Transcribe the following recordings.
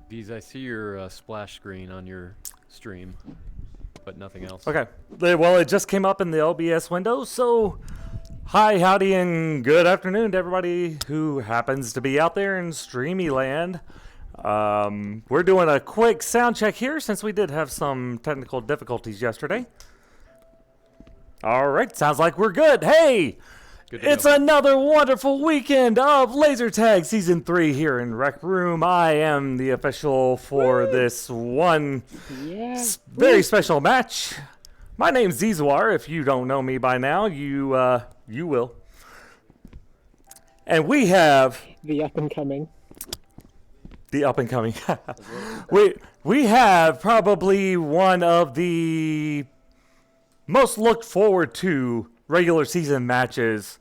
Bees, I see your splash screen on your stream, but nothing else. Okay. Well, it just came up in the OBS window, so hi, howdy, and good afternoon to everybody who happens to be out there in streamy land. We're doing a quick sound check here since we did have some technical difficulties yesterday. All right, sounds like we're good. Hey, it's another wonderful weekend of Laser Tag Season 3 here in RecRoom. I am the official for this one very special match. My name's Zizwar. If you don't know me by now, you will. And we have the up and coming. The up and coming. we have probably one of the most looked forward to regular season matches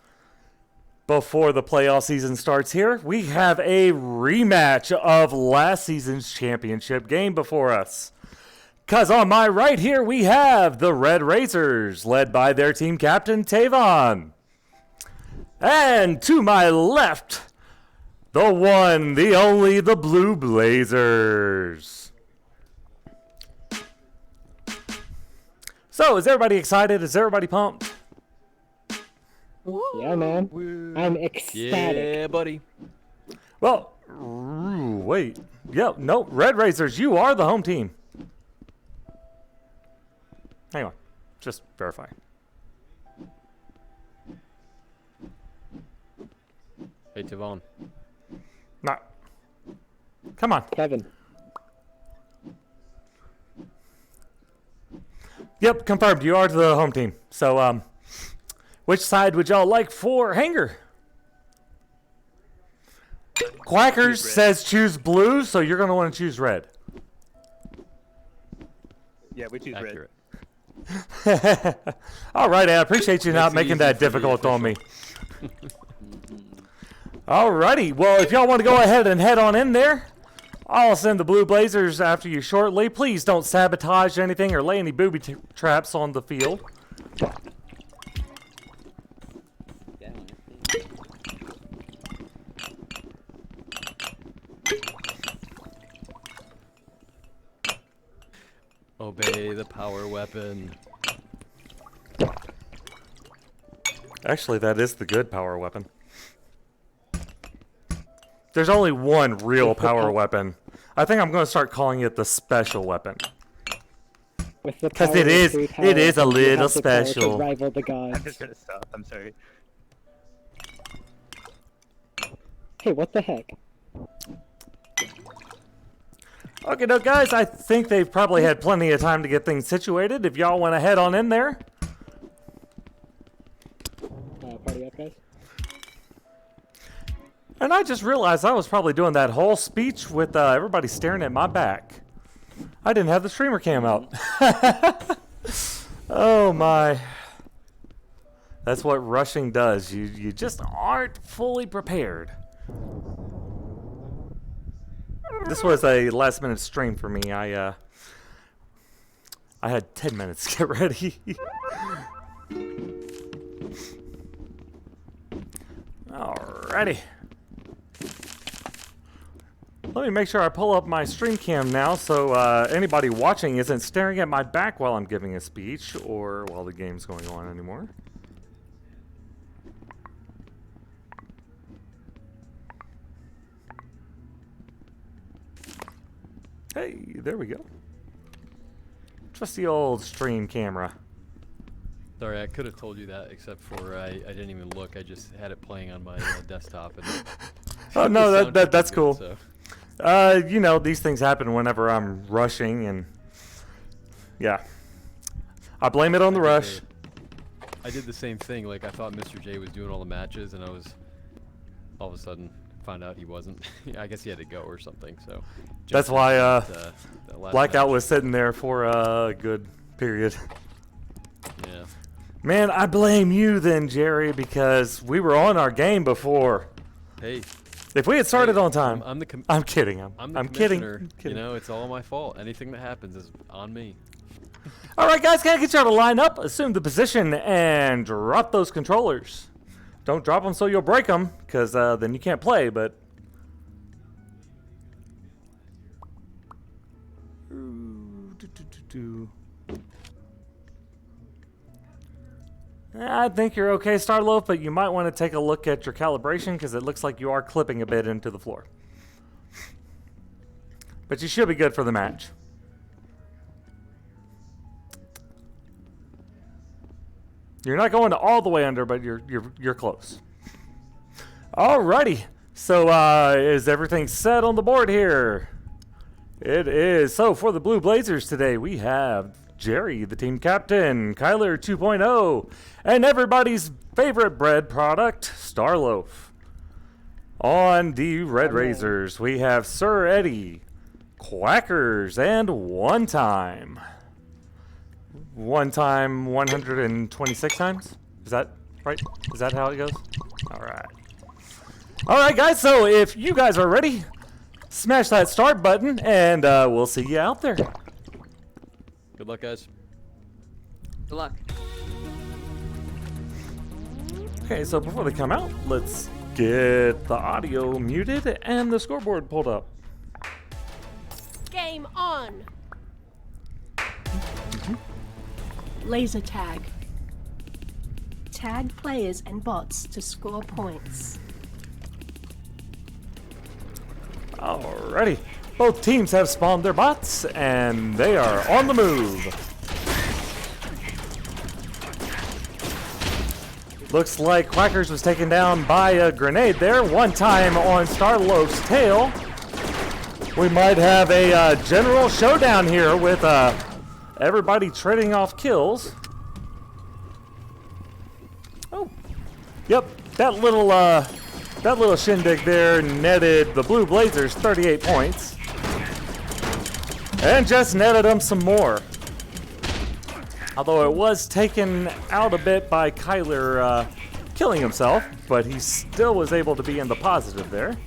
before the playoff season starts here. We have a rematch of last season's championship game before us. Because on my right here, we have the Red Racers, led by their team captain, Tavon. And to my left, the one, the only, the Blue Blazers. So, is everybody excited? Is everybody pumped? Yeah, man. I'm ecstatic. Yeah, buddy. Well, wait. Yeah, no, Red Racers, you are the home team. Hang on. Just verify. Hey, Tavon. No. Come on. Kevin. Yep, confirmed. You are the home team. So, which side would y'all like for Hanger? Quackers says choose blue, so you're going to want to choose red. Yeah, we choose Accurate. Red. All right, I appreciate you not Makes it making easy that for the difficult on me. All righty. Well, if y'all want to go ahead and head on in there, I'll send the Blue Blazers after you shortly. Please don't sabotage anything or lay any booby traps on the field. Obey the power weapon. Actually, that is the good power weapon. There's only one real power weapon. I think I'm going to start calling it the special weapon. Because it is a little special. Rival the I'm gods. just gonna stop. I'm sorry. Hey, what the heck? Okay, no, guys, I think they've probably had plenty of time to get things situated. If y'all want to head on in there. Party up, guys. And I just realized I was probably doing that whole speech with everybody staring at my back. I didn't have the streamer cam out. Oh, my. That's what rushing does. You just aren't fully prepared. This was a last-minute stream for me. I had 10 minutes to get ready. Alrighty. Let me make sure I pull up my stream cam now so anybody watching isn't staring at my back while I'm giving a speech or while the game's going on anymore. Hey, there we go. Just the old stream camera. Sorry, I could have told you that, except for I didn't even look. I just had it playing on my desktop. And Oh no, that's good, cool. So. You know, these things happen whenever I'm rushing, and yeah, I blame it on the rush. I did the same thing. Like I thought Mr. J was doing all the matches, and I was all of a sudden found out he wasn't. I guess he had to go or something. So That's why that Blackout match. was sitting there for a good period. Yeah. Man, I blame you then, Jerry, because we were on our game before. Hey. If we had started on time, I'm kidding. I'm kidding. kidding. You know, it's all my fault. Anything that happens is on me. All right, guys, can I get y'all to line up, assume the position, and drop those controllers? Don't drop them so you'll break them, because then you can't play, but I think you're okay, Starloaf, but you might want to take a look at your calibration because it looks like you are clipping a bit into the floor. But you should be good for the match. You're not going all the way under, but you're close. Alrighty. So is everything set on the board here? It is. So for the Blue Blazers today, we have Jerry, the team captain, Kyler 2.0, and everybody's favorite bread product, Starloaf. On the Red Razors, we have Sir Eddie, Quackers, and One Time. One time 126 times? Is that right? Is that how it goes? Alright. Alright guys, so if you guys are ready, smash that start button and we'll see you out there. Good luck, guys. Good luck. Okay, so before they come out, let's get the audio muted and the scoreboard pulled up. Game on! Laser tag. Tag players and bots to score points. Alrighty. Both teams have spawned their bots, and they are on the move. Looks like Quackers was taken down by a grenade there. One time on Starloaf's tail. We might have a general showdown here with everybody trading off kills. Oh, yep, that little shindig there netted the Blue Blazers 38 points. And just netted them some more. Although it was taken out a bit by Kyler killing himself, but he still was able to be in the positive there.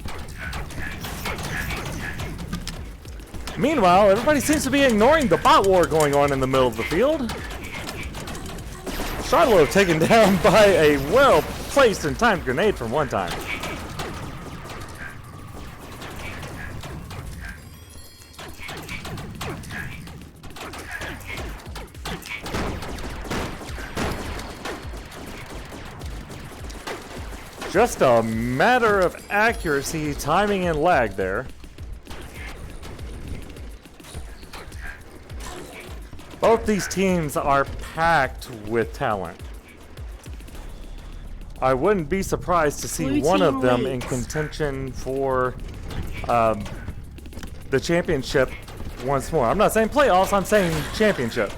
Meanwhile, everybody seems to be ignoring the bot war going on in the middle of the field. Starloaf taken down by a well-placed and timed grenade from One Time. Just a matter of accuracy, timing, and lag there. Both these teams are packed with talent. I wouldn't be surprised to see one of them in contention for the championship once more. I'm not saying playoffs, I'm saying championship.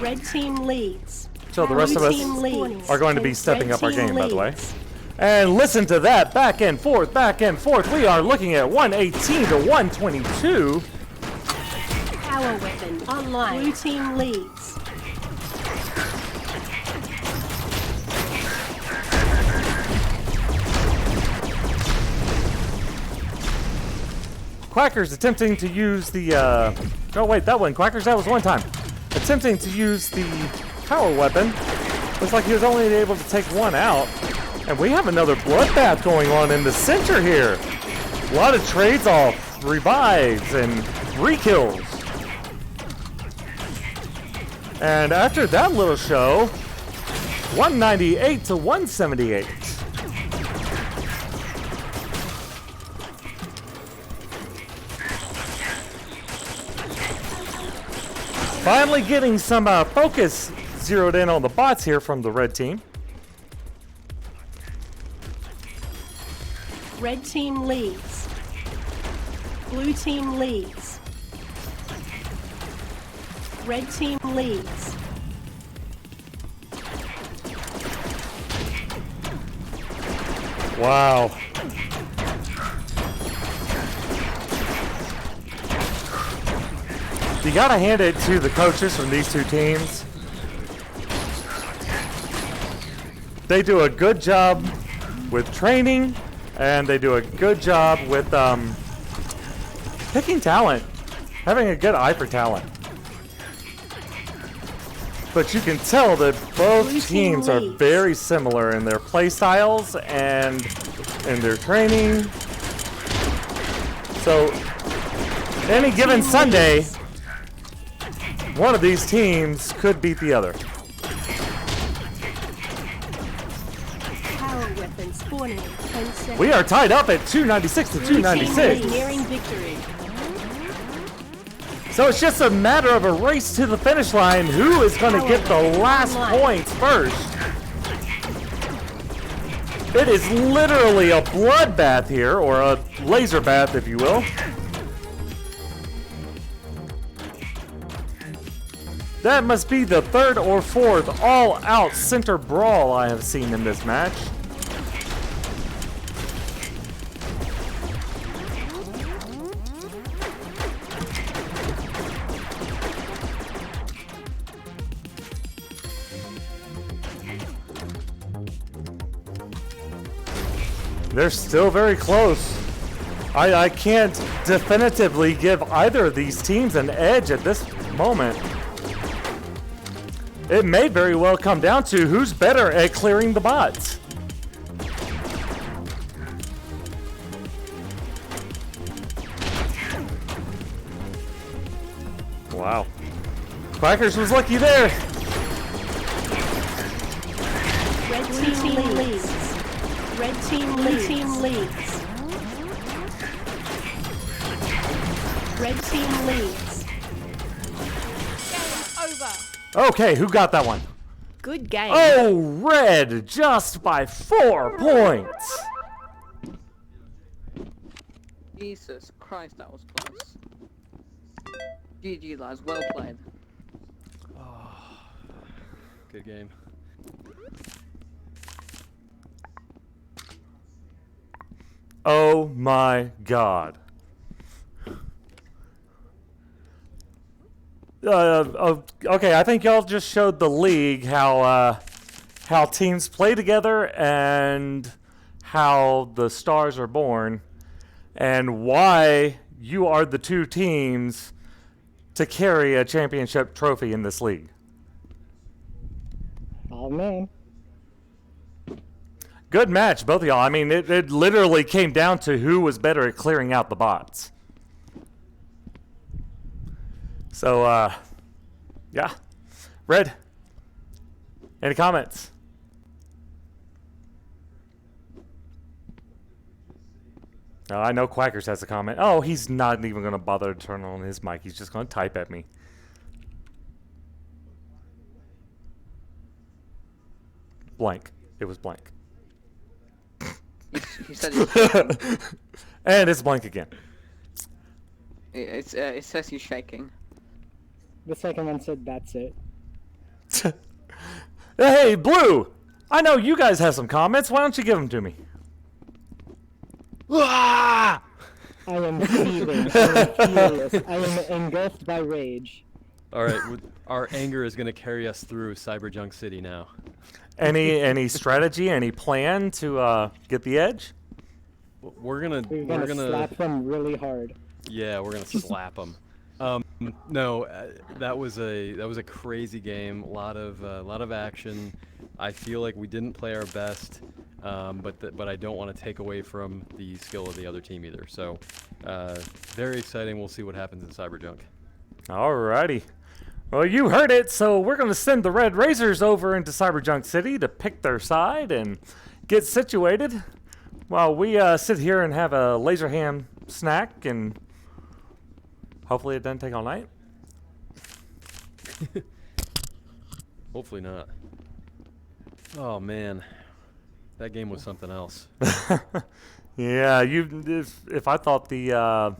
Red team leads. So the rest of us are going to be stepping up our game, by the way. And listen to that, back and forth, back and forth. We are looking at 118 to 122. Power weapon online. Blue team leads. Quackers attempting to use the, oh wait, that one, Quackers, that was One Time. Attempting to use the power weapon. Looks like he was only able to take one out. And we have another bloodbath going on in the center here. A lot of trades off, revives, and re-kills. And after that little show, 198 to 178. Finally getting some focus zeroed in on the bots here from the red team. Red team leads. Blue team leads. Red team leads. Wow. You gotta hand it to the coaches from these two teams. They do a good job with training, and they do a good job with picking talent, having a good eye for talent. But you can tell that both teams are very similar in their play styles and in their training. So, any given Sunday, one of these teams could beat the other. Power weapon spawning in 10 seconds. We are tied up at 296 to Blue team 296. nearing victory. So it's just a matter of a race to the finish line. Who is going to get the last points first? It is literally a bloodbath here, or a laser bath, if you will. That must be the third or fourth all-out center brawl I have seen in this match. They're still very close. I can't definitively give either of these teams an edge at this moment. It may very well come down to who's better at clearing the bots. Wow. Quackers was lucky there. Red team leads. Red team leads. Red team leads. Game over. Okay, who got that one? Good game. Oh, red, just by 4 points. Jesus Christ, that was close. GG, lads. Well played. Good game. Oh my God. Okay, I think y'all just showed the league how teams play together and how the stars are born and why you are the two teams to carry a championship trophy in this league. Oh man. Good match, both of y'all. I mean, it literally came down to who was better at clearing out the bots. So, yeah. Red, any comments? No, I know Quackers has a comment. Oh, he's not even going to bother to turn on his mic. He's just going to type at me. Blank. It was blank. He said it. And it's blank again. It says he's shaking. The second one said that's it. Hey, Blue! I know you guys have some comments. Why don't you give them to me? Ah! I am seething. I am furious. I am engulfed by rage. All right, our anger is going to carry us through Cyberjunk City now. Any strategy, any plan to get the edge? We're gonna Uh, Slap them really hard. Yeah, we're gonna slap them. No, that was a crazy game. A lot of action. I feel like we didn't play our best, but I don't want to take away from the skill of the other team either. So, very exciting. We'll see what happens in Cyberjunk. Alrighty. Well, you heard it, so we're going to send the Red Razors over into Cyberjunk City to pick their side and get situated while we sit here and have a laser ham snack, and hopefully it doesn't take all night. Hopefully not. Oh man, that game was something else. Yeah, if I thought the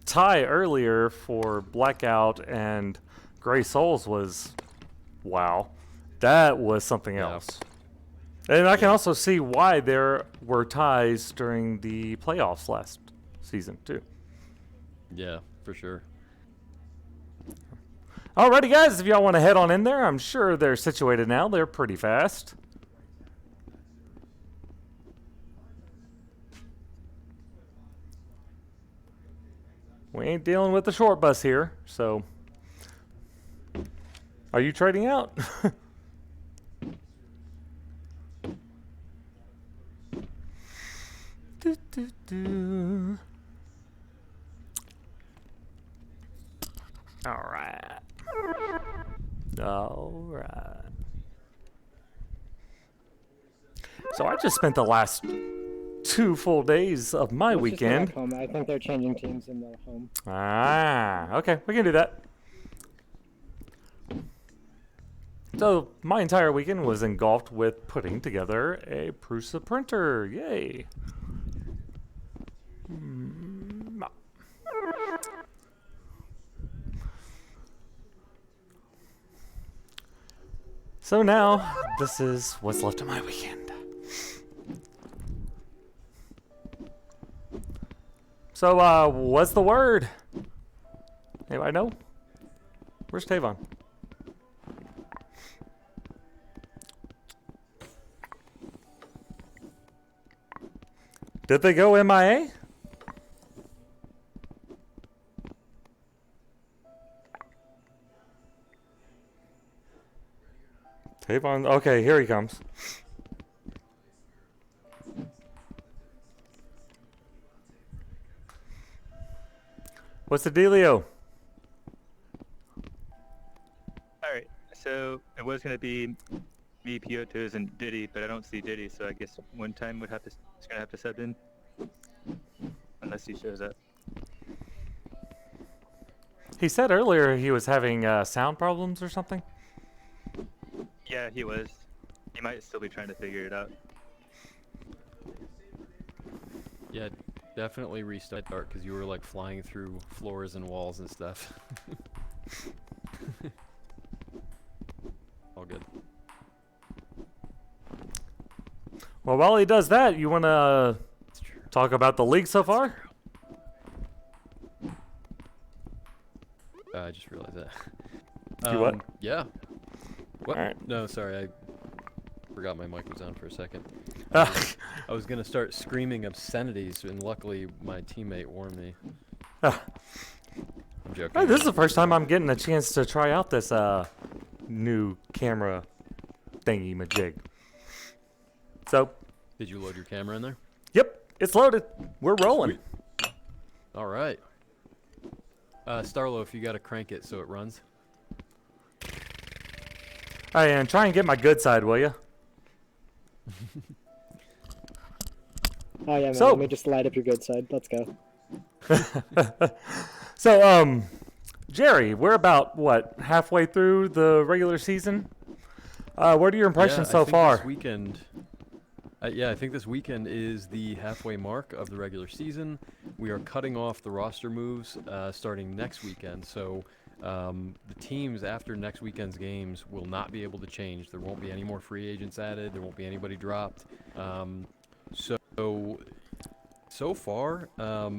tie earlier for Blackout and Gray Souls was, wow, that was something else. And I can also see why there were ties during the playoffs last season, too. Yeah, for sure. Alrighty, guys, if y'all want to head on in there, I'm sure they're situated now. They're pretty fast. We ain't dealing with the short bus here, so... Are you trading out? All right. All right. So I just spent the last 2 full days of my Let's just go weekend. back home. I think they're changing teams in the home. Ah, okay, we can do that. So my entire weekend was engulfed with putting together a Prusa printer. Yay. So now, this is what's left of my weekend. So, what's the word? Anybody know? Where's Tavon? Did they go MIA? Tavon, okay, here he comes. What's the dealio? Alright, so it was going to be me, Piotos, and Diddy, but I don't see Diddy, so I guess one time is going to have to sub in. Unless he shows up. He said earlier he was having sound problems or something. Yeah, he was. He might still be trying to figure it out. Yeah, definitely restart because you were like flying through floors and walls and stuff. All good. Well, while he does that, you want to talk about the league so far? I just realized that. You what? Yeah. What? Alright. No, sorry. I forgot my mic was on for a second. Ah. I was going to start screaming obscenities, and luckily my teammate warned me. Ah. I'm joking. Hey, this is the first time I'm getting a chance to try out this new camera thingy majig. So, Did you load your camera in there? yep, it's loaded. We're rolling. Sweet. All right. Starlo, if you got to crank it so it runs. All right, and try and get my good side, will you? Oh yeah, man. So- Let me just light up your good side. Let's go. So, Jerry, we're about, what, halfway through the regular season? What are your impressions Yeah, so I think far? This weekend, I think this weekend is the halfway mark of the regular season. We are cutting off the roster moves starting next weekend. So the teams after next weekend's games will not be able to change. There won't be any more free agents added. There won't be anybody dropped. So far,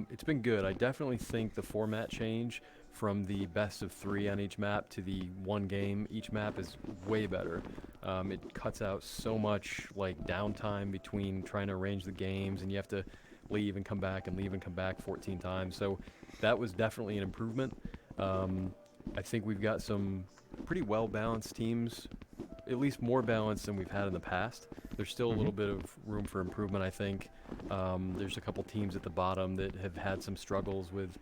it's been good. I definitely think the format change from the best of 3 on each map to the 1 game each map is way better. It cuts out so much like downtime between trying to arrange the games, and you have to leave and come back and leave and come back 14 times. So that was definitely an improvement. I think we've got some pretty well-balanced teams, at least more balanced than we've had in the past. There's still a little bit of room for improvement, I think. There's a couple teams at the bottom that have had some struggles with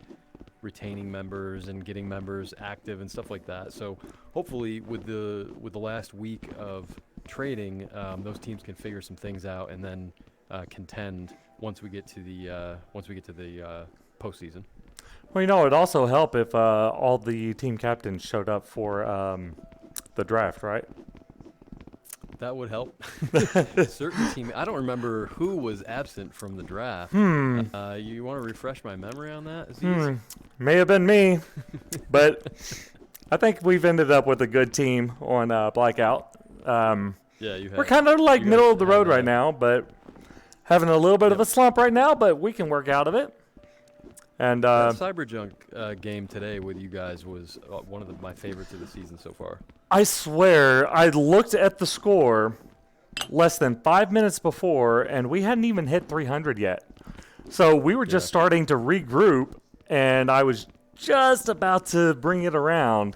retaining members and getting members active and stuff like that. So hopefully with the last week of trading, those teams can figure some things out and then contend once we get to the postseason. Well, you know, it'd also help if all the team captains showed up for the draft, right? That would help. Certain team. I don't remember who was absent from the draft. You want to refresh my memory on that, Aziz? May have been me, but I think we've ended up with a good team on Blackout. Yeah, you have. We're kind of like you guys middle of the have road that. right now, but having a little bit of a slump right now, but we can work out of it. And That Cyberjunk game today with you guys was one of my favorites of the season so far. I swear, I looked at the score less than 5 minutes before, and we hadn't even hit 300 yet. So we were just Yeah. starting to regroup, and I was just about to bring it around,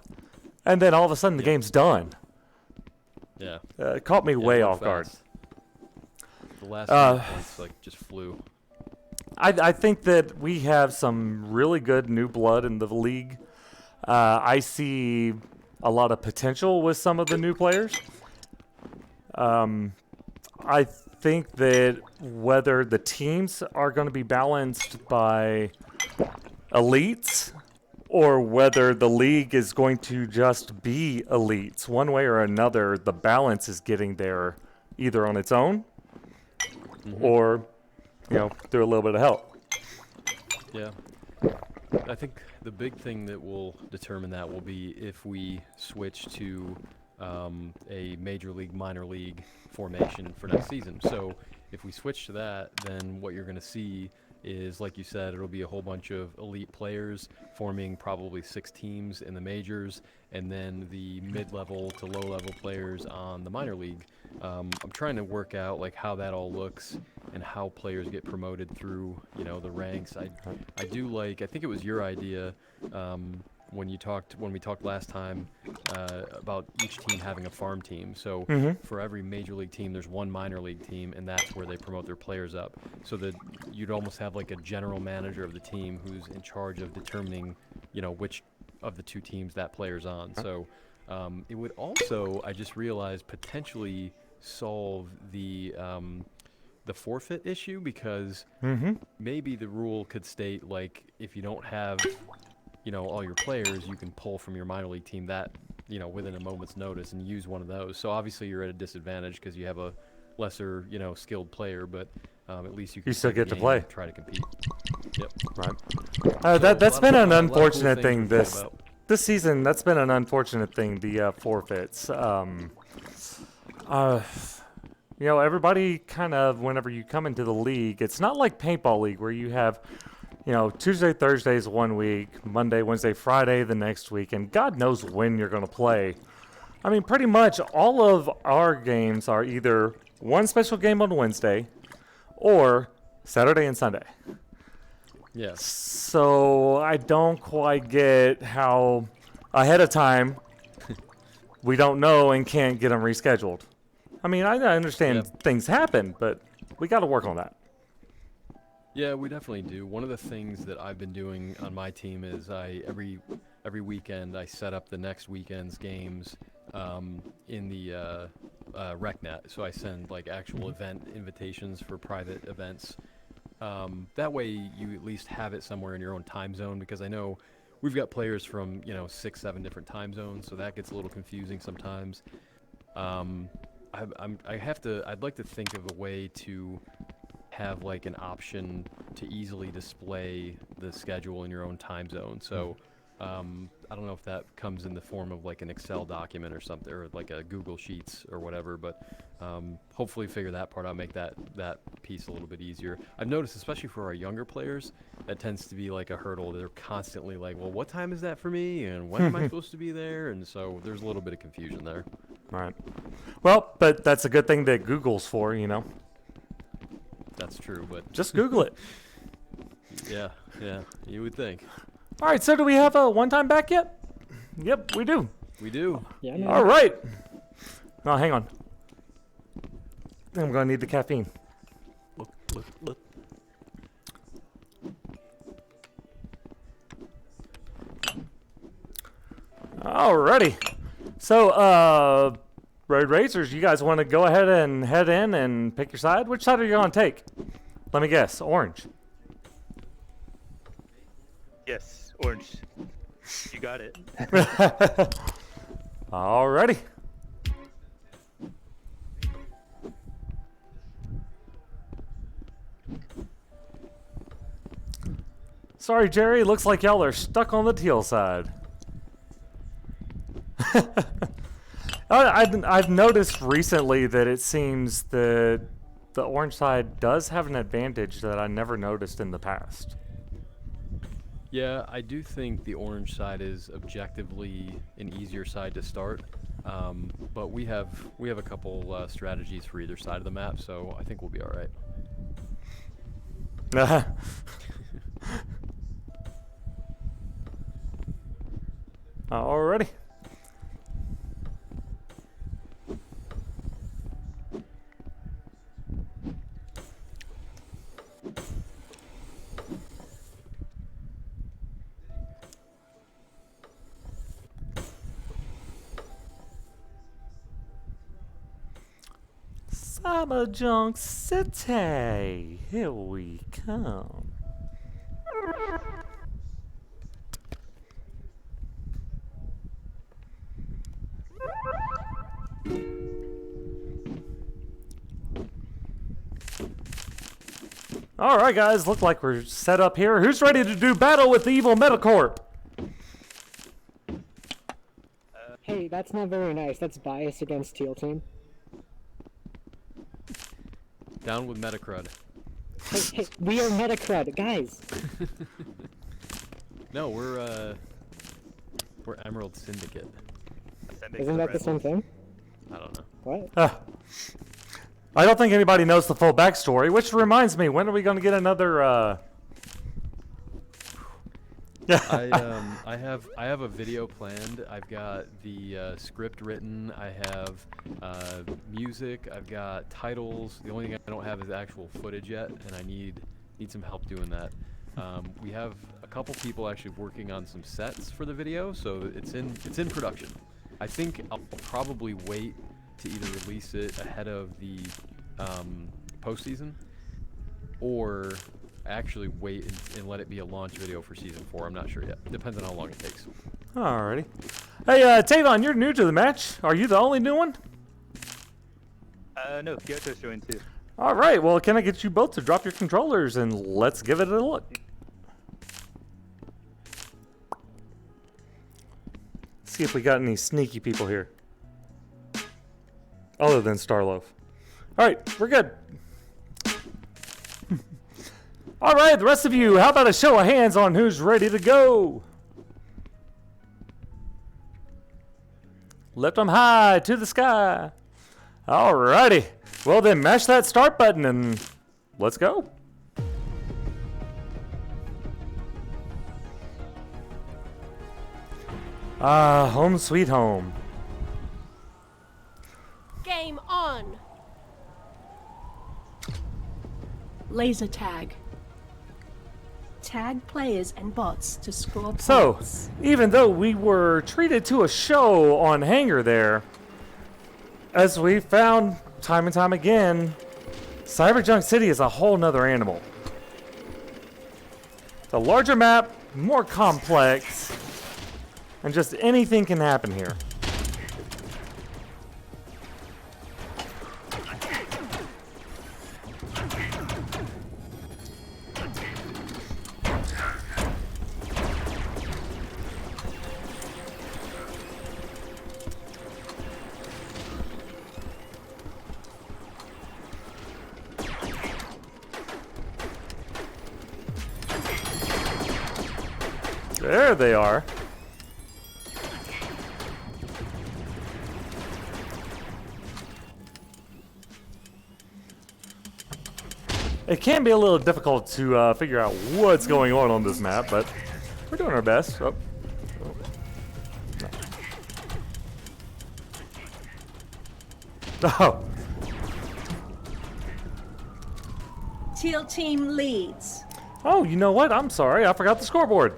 and then all of a sudden the game's done. Yeah. It caught me Yeah, way it went off guard. fast. The last few points like just flew. I think that we have some really good new blood in the league. I see a lot of potential with some of the new players. I think that whether the teams are going to be balanced by elites or whether the league is going to just be elites, one way or another, the balance is getting there either on its own or, through a little bit of help. Yeah. I think the big thing that will determine that will be if we switch to a major league, minor league formation for next season. So if we switch to that, then what you're going to see is, like you said, it'll be a whole bunch of elite players forming probably 6 teams in the majors, and then the mid-level to low-level players on the minor league. I'm trying to work out like how that all looks and how players get promoted through, the ranks. I think it was your idea when we talked last time about each team having a farm team. So for every major league team, there's one minor league team, and that's where they promote their players up. So that you'd almost have like a general manager of the team who's in charge of determining, which of the 2 teams that player's on. So it would also, I just realized, potentially solve the forfeit issue, because maybe the rule could state, like, if you don't have all your players, you can pull from your minor league team that, within a moment's notice and use one of those. So obviously you're at a disadvantage because you have a lesser, skilled player, but at least you can still play the get to game play. and try to compete. Yep. Right. That's been an unfortunate thing this this season. That's been an unfortunate thing, the forfeits. Everybody kind of, whenever you come into the league, it's not like paintball league where you have Tuesday, Thursdays one week, Monday, Wednesday, Friday the next week, and God knows when you're going to play. I mean, pretty much all of our games are either one special game on Wednesday or Saturday and Sunday. Yes. So I don't quite get how ahead of time we don't know and can't get them rescheduled. I mean, I understand things happen, but we got to work on that. Yeah, we definitely do. One of the things that I've been doing on my team is every weekend I set up the next weekend's games in the RecNet. So I send like actual event invitations for private events. That way you at least have it somewhere in your own time zone, because I know we've got players from 6, 7 different time zones, so that gets a little confusing sometimes. I'd like to think of a way to have like an option to easily display the schedule in your own time zone. So I don't know if that comes in the form of like an Excel document or something, or like a Google Sheets or whatever, but hopefully figure that part out, make that piece a little bit easier. I've noticed, especially for our younger players, that tends to be like a hurdle. They're constantly like, well, what time is that for me, and when am I supposed to be there? And so there's a little bit of confusion there. Right. Well, but that's a good thing that Google's for, That's true, but Just Google it. yeah, you would think. All right, so do we have a one-time back yet? Yep, we do. We do. Yeah, no. All right. Oh, hang on. I'm going to need the caffeine. Look. Alrighty. So, Road Racers, you guys want to go ahead and head in and pick your side? Which side are you going to take? Let me guess. Orange. Yes, orange. You got it. Alrighty. Sorry, Jerry. Looks like y'all are stuck on the teal side. I've noticed recently that it seems that the orange side does have an advantage that I never noticed in the past. Yeah, I do think the orange side is objectively an easier side to start, but we have a couple strategies for either side of the map, so I think we'll be all right. Alrighty. Cyber Junk City. Here we come. All right, guys, look like we're set up here. Who's ready to do battle with the evil Metacorp? Hey, that's not very nice. That's bias against Teal Team. Down with Metacrud. Hey, we are Metacrud, guys. No, we're Emerald Syndicate. Isn't that the same thing? I don't know. What? I don't think anybody knows the full backstory, which reminds me, when are we going to get another, I have a video planned. I've got the script written. I have music. I've got titles. The only thing I don't have is actual footage yet, and I need some help doing that. We have a couple people actually working on some sets for the video, so it's in production. I think I'll probably wait to either release it ahead of the postseason, or actually wait and let it be a launch video for season 4. I'm not sure yet. Depends on how long it takes. Alrighty. Hey, Tavon, you're new to the match. Are you the only new one? No, Kyoto's joined too. Alright, well, can I get you both to drop your controllers and let's give it a look. See if we got any sneaky people here. Other than Starloaf. Alright, we're good. Alright, the rest of you, how about a show of hands on who's ready to go? Lift them high to the sky. Alrighty. Well then, mash that start button and let's go. Home sweet home. Game on. Laser tag. Tag players and bots to score So, points. even though we were treated to a show on Hangar there, as we found time and time again, Cyberjunk City is a whole nother animal. The larger map, more complex, and just anything can happen here. There they are. It can be a little difficult to figure out what's going on this map, but we're doing our best. Oh. Oh. Teal team leads. Oh, you know what? I'm sorry. I forgot the scoreboard.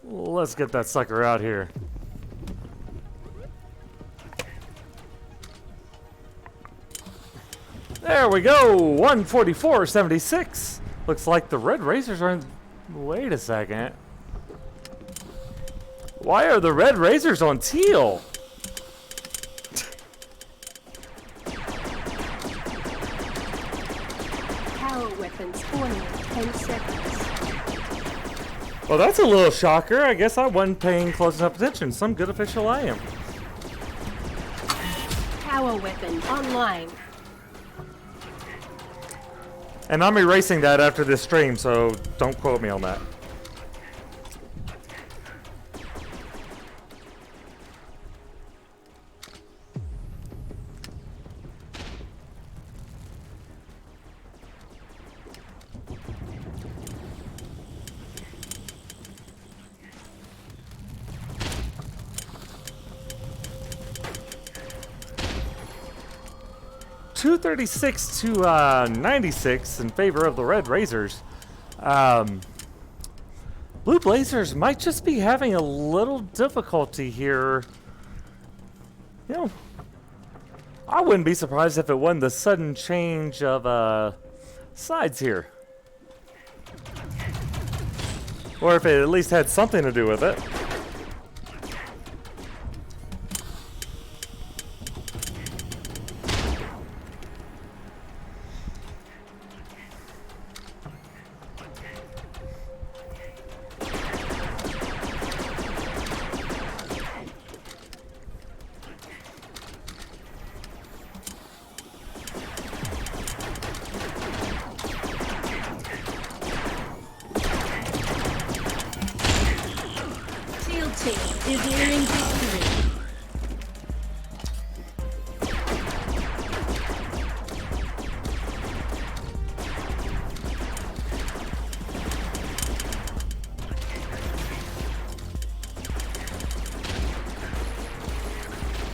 Let's get that sucker out here. There we go. 144.76. Looks like the Red Racers are in... Wait a second. Why are the Red Racers on teal? Power weapons spawning in 10 seconds. Well, that's a little shocker. I guess I wasn't paying close enough attention. Some good official I am. Power weapon online. And I'm erasing that after this stream, so don't quote me on that. .236 to 96 in favor of the Red Razors. Blue Blazers might just be having a little difficulty here You know, I wouldn't be surprised if it wasn't the sudden change of sides here. Or if it at least had something to do with it. Teal team is nearing victory.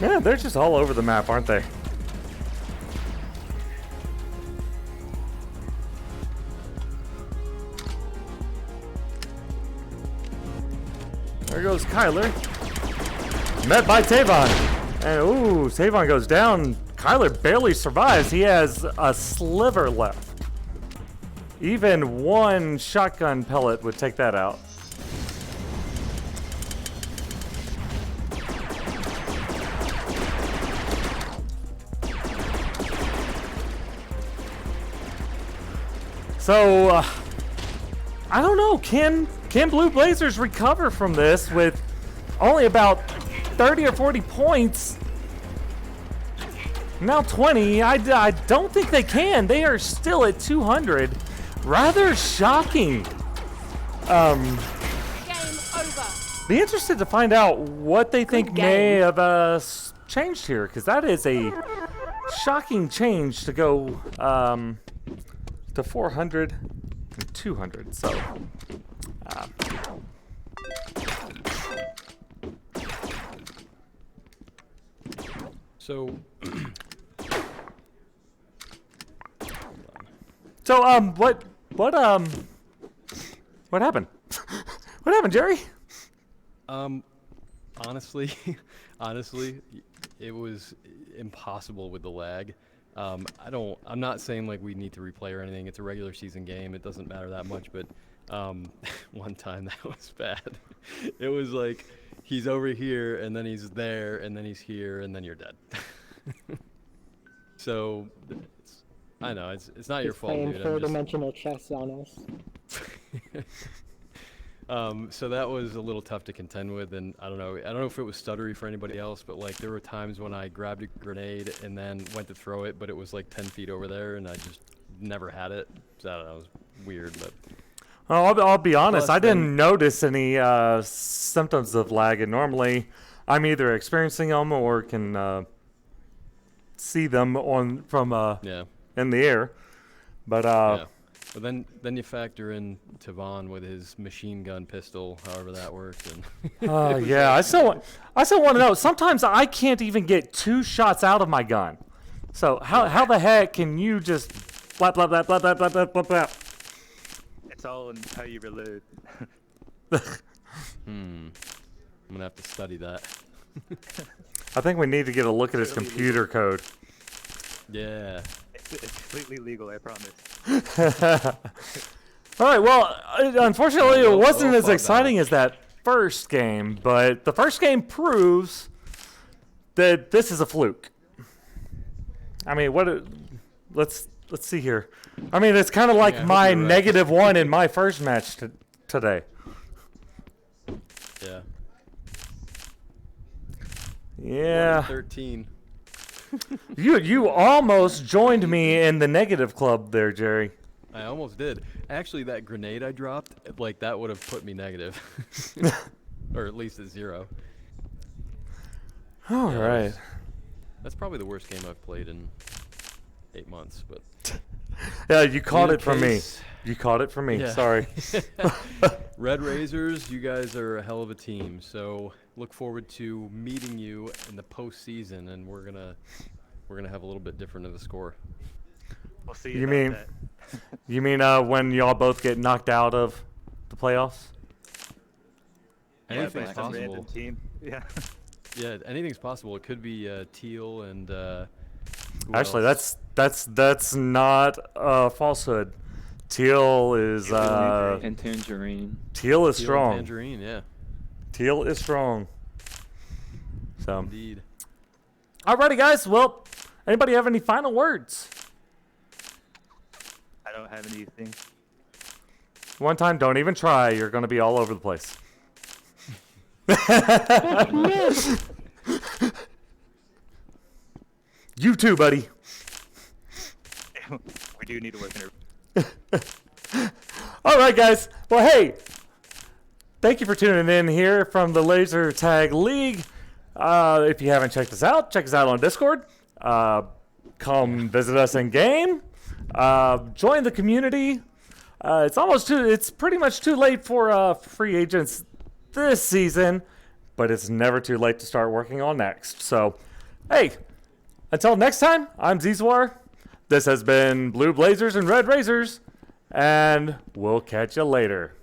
Yeah, they're just all over the map, aren't they? There goes Kyler. Met by Tavon. And ooh, Tavon goes down. Kyler barely survives. He has a sliver left. Even one shotgun pellet would take that out. So, I don't know. Can Blue Blazers recover from this with only about 30 or 40 points? Now 20. I don't think they can. They are still at 200. Rather shocking. Game over. Be interested to find out what they think may have changed here, because that is a shocking change to go to 400 and 200. So. So, what happened? What happened, Jerry? honestly, honestly, it was impossible with the lag. I'm not saying like we need to replay or anything. It's a regular season game. It doesn't matter that much, but one time that was bad. It was like he's over here and then he's there and then he's here and then you're dead. So I know it's not your fault, Playing dude. four-dimensional chess on us. So that was a little tough to contend with, and I don't know if it was stuttery for anybody else, but like there were times when I grabbed a grenade and then went to throw it, but it was like 10 feet over there, and I just never had it. So I don't know, it was weird, but. Oh, I'll be honest. Plus I didn't notice any symptoms of lag, and normally I'm either experiencing them or can see them from Yeah. in the air. But Yeah. But then you factor in Tavon with his machine gun pistol, however that works, and yeah, I still want to know. Sometimes I can't even get 2 shots out of my gun. So how the heck can you just blah blah blah blah blah blah blah blah blah? It's all in how you reload. I'm gonna have to study that. I think we need to get a look at his computer code. Yeah. It's completely legal, I promise. All right, well, unfortunately, it wasn't we'll as fall exciting as that first game, but the first game proves that this is a fluke. I mean, let's see here. I mean, it's kind of like Yeah, I hope my you're right. -1 in my first match today. Yeah. Yeah. 13. You almost joined me in the negative club there, Jerry. I almost did. Actually, that grenade I dropped, like that would have put me negative, or at least at 0. All Yeah, right. That's probably the worst game I've played in 8 months, but. Yeah, you caught Either it from me. case- You caught it from me. Yeah. Sorry. Red Razors, you guys are a hell of a team. So look forward to meeting you in the postseason, and we're gonna have a little bit different of a score. We'll see. You about mean- that. You mean when y'all both get knocked out of the playoffs? Yeah, Anything's by some random possible. team. Yeah. Yeah, anything's possible. It could be teal and. Who Actually, else? that's not a falsehood. Teal is And tangerine. teal is Teal and strong. tangerine. Yeah, Teal is strong. So, indeed. alrighty, guys. Well, anybody have any final words? I don't have anything. One time, don't even try. You're going to be all over the place. You too, buddy. We do need to work in a... All right, guys. Well, hey, thank you for tuning in here from the Laser Tag League. If you haven't checked us out on Discord. Come visit us in game. Join the community. It's pretty much too late for free agents this season, but it's never too late to start working on next. So, hey, until next time, I'm Zizwar. This has been Blue Blazers and Red Razors, and we'll catch you later.